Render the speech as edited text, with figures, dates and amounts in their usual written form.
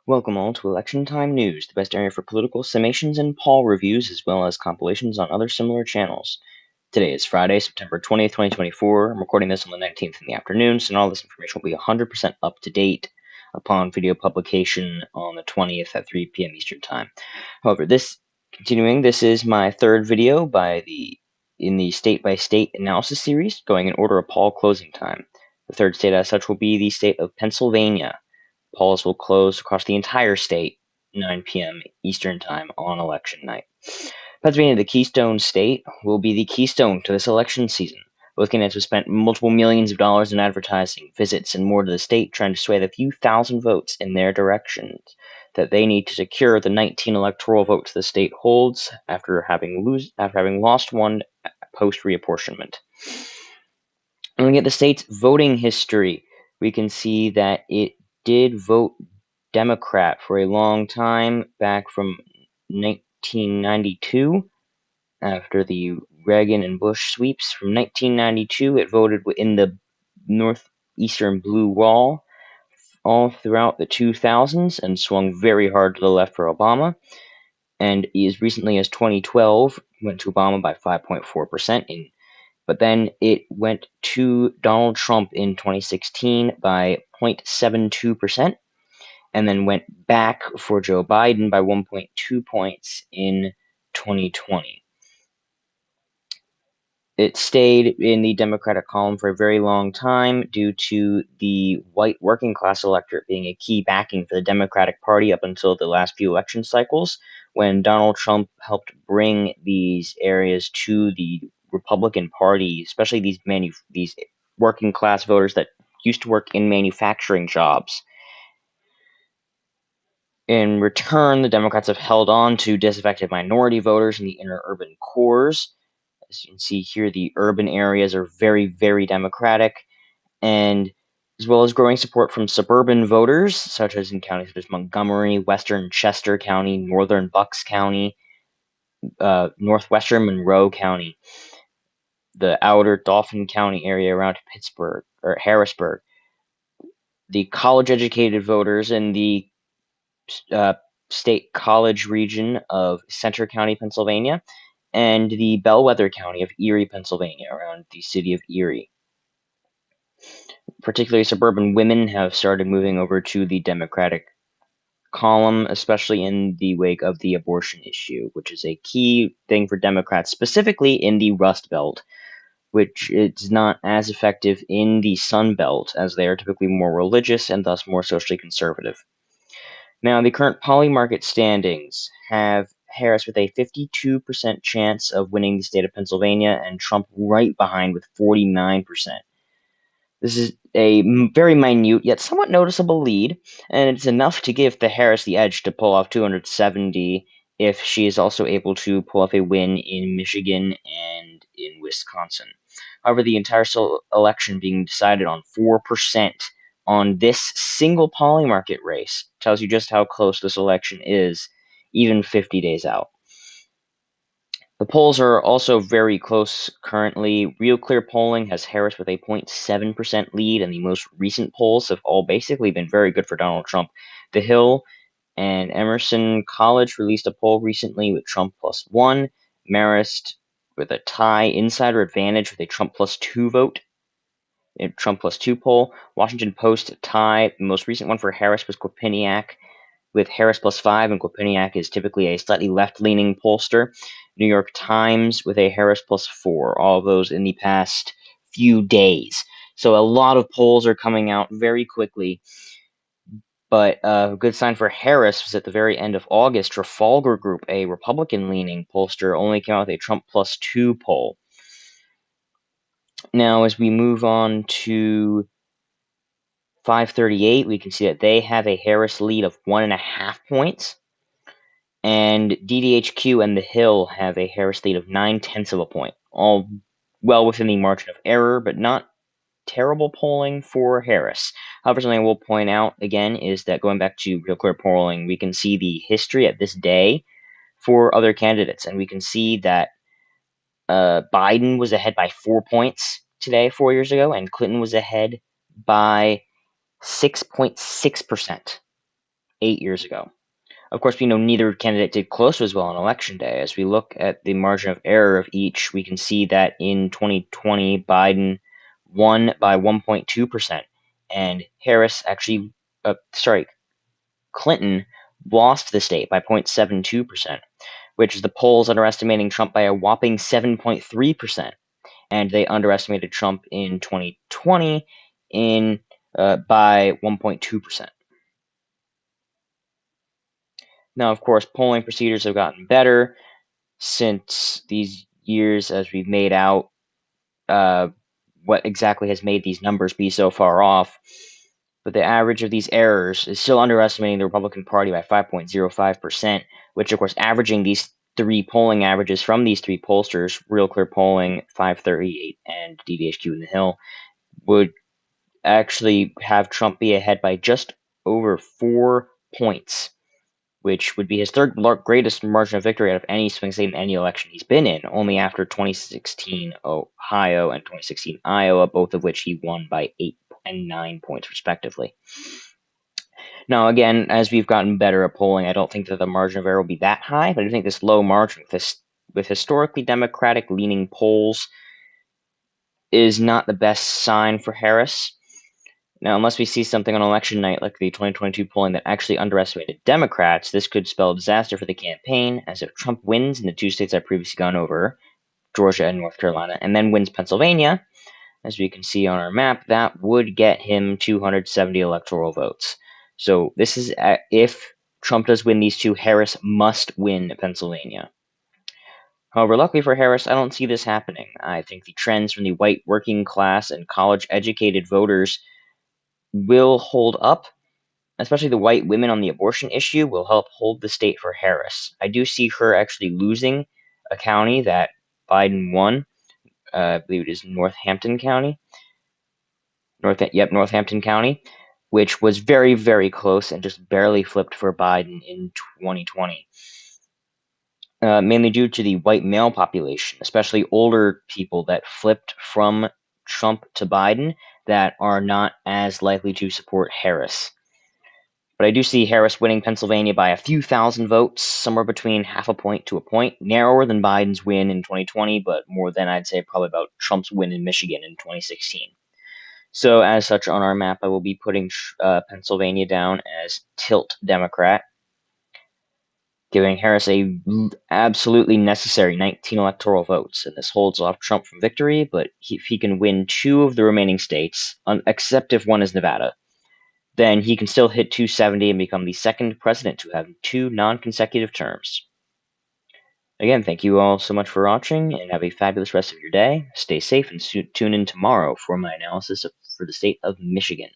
Welcome all to Election Time News, the best area for political summations and poll reviews, as well as compilations on other similar channels. Today is Friday, September 20th, 2024. I'm recording this on the 19th in the afternoon, so all this information will be 100% up to date upon video publication on the 20th at 3 p.m. Eastern Time. However, this is my third video in the state-by-state analysis series, going in order of poll closing time. The third state as such will be the state of Pennsylvania. Polls will close across the entire state 9 p.m. Eastern Time on election night. Pennsylvania, the Keystone State, will be the keystone to this election season. Both candidates have spent multiple millions of dollars in advertising, visits, and more to the state, trying to sway the few thousand votes in their directions that they need to secure the 19 electoral votes the state holds after having lost one post-reapportionment. Looking at the state's voting history, we can see that it did vote Democrat for a long time, back from 1992, after the Reagan and Bush sweeps. From 1992, it voted in the northeastern blue wall all throughout the 2000s and swung very hard to the left for Obama. And as recently as 2012, went to Obama by 5.4%. But then it went to Donald Trump in 2016 by 0.72%, and then went back for Joe Biden by 1.2 points in 2020. It stayed in the Democratic column for a very long time due to the white working class electorate being a key backing for the Democratic Party up until the last few election cycles, when Donald Trump helped bring these areas to the Republican Party, especially these working class voters that used to work in manufacturing jobs. In return, the Democrats have held on to disaffected minority voters in the inner urban cores. As you can see here, the urban areas are very, very Democratic, and as well as growing support from suburban voters, such as in counties such as Montgomery, Western Chester County, Northern Bucks County, Northwestern Monroe County, the outer Dauphin County area around Pittsburgh or Harrisburg, the college-educated voters in the State College region of Center County, Pennsylvania, and the Bellwether County of Erie, Pennsylvania, around the city of Erie. Particularly suburban women have started moving over to the Democratic column, especially in the wake of the abortion issue, which is a key thing for Democrats, specifically in the Rust Belt, which is not as effective in the Sun Belt, as they are typically more religious and thus more socially conservative. Now, the current poly-market standings have Harris with a 52% chance of winning the state of Pennsylvania, and Trump right behind with 49%. This is a very minute yet somewhat noticeable lead, and it's enough to give Harris the edge to pull off 270 if she is also able to pull off a win in Michigan and in Wisconsin. However, the entire election being decided on 4% on this single poly-market race tells you just how close this election is, even 50 days out. The polls are also very close currently. Real Clear Polling has Harris with a 0.7% lead, and the most recent polls have all basically been very good for Donald Trump. The Hill and Emerson College released a poll recently with Trump +1, Marist with a tie, Insider Advantage with a Trump +2 vote, a Trump +2 poll, Washington Post tie. The most recent one for Harris was Quinnipiac with Harris +5, and Quinnipiac is typically a slightly left-leaning pollster. New York Times with a Harris +4, all of those in the past few days. So a lot of polls are coming out very quickly. But a good sign for Harris was at the very end of August, Trafalgar Group, a Republican-leaning pollster, only came out with a Trump +2 poll. Now, as we move on to 538, we can see that they have a Harris lead of 1.5 points. And DDHQ and The Hill have a Harris lead of 0.9 of a point, all well within the margin of error, but not terrible polling for Harris. However, something I will point out again is that going back to Real Clear Polling, we can see the history at this day for other candidates, and we can see that Biden was ahead by 4 points today, 4 years ago, and Clinton was ahead by 6.6%. 8 years ago. Of course, we know neither candidate did close as well on election day. As we look at the margin of error of each, we can see that in 2020, Biden won by 1.2%, and Clinton lost the state by 0.72%, which is the polls underestimating Trump by a whopping 7.3%, and they underestimated Trump in 2020 by 1.2%. Now, of course, polling procedures have gotten better since these years, as we've made out what exactly has made these numbers be so far off. But the average of these errors is still underestimating the Republican Party by 5.05%, which, of course, averaging these three polling averages from these three pollsters, Real Clear Polling, 538, and DDHQ in the Hill, would actually have Trump be ahead by just over 4 points, which would be his third greatest margin of victory out of any swing state in any election he's been in, only after 2016 Ohio and 2016 Iowa, both of which he won by 8 and 9 points respectively. Now, again, as we've gotten better at polling, I don't think that the margin of error will be that high, but I think this low margin with historically Democratic-leaning polls is not the best sign for Harris. Now, unless we see something on election night like the 2022 polling that actually underestimated Democrats, this could spell disaster for the campaign, as if Trump wins in the two states I've previously gone over, Georgia and North Carolina, and then wins Pennsylvania, as we can see on our map, that would get him 270 electoral votes. So this is if Trump does win these two, Harris must win Pennsylvania. However, luckily for Harris, I don't see this happening. I think the trends from the white working class and college-educated voters will hold up, especially the white women on the abortion issue will help hold the state for Harris. I do see her actually losing a county that Biden won. I believe it is Northampton County. Northampton County, which was very, very close and just barely flipped for Biden in 2020. Mainly due to the white male population, especially older people that flipped from Trump to Biden that are not as likely to support Harris. But I do see Harris winning Pennsylvania by a few thousand votes, somewhere between half a point to a point, narrower than Biden's win in 2020, but more than I'd say probably about Trump's win in Michigan in 2016. So as such, on our map, I will be putting Pennsylvania down as tilt Democrat, giving Harris a absolutely necessary 19 electoral votes, and this holds off Trump from victory, but if he can win 2 of the remaining states, except if one is Nevada, then he can still hit 270 and become the second president to have 2 non-consecutive terms. Again, thank you all so much for watching, and have a fabulous rest of your day. Stay safe and tune in tomorrow for my analysis for the state of Michigan.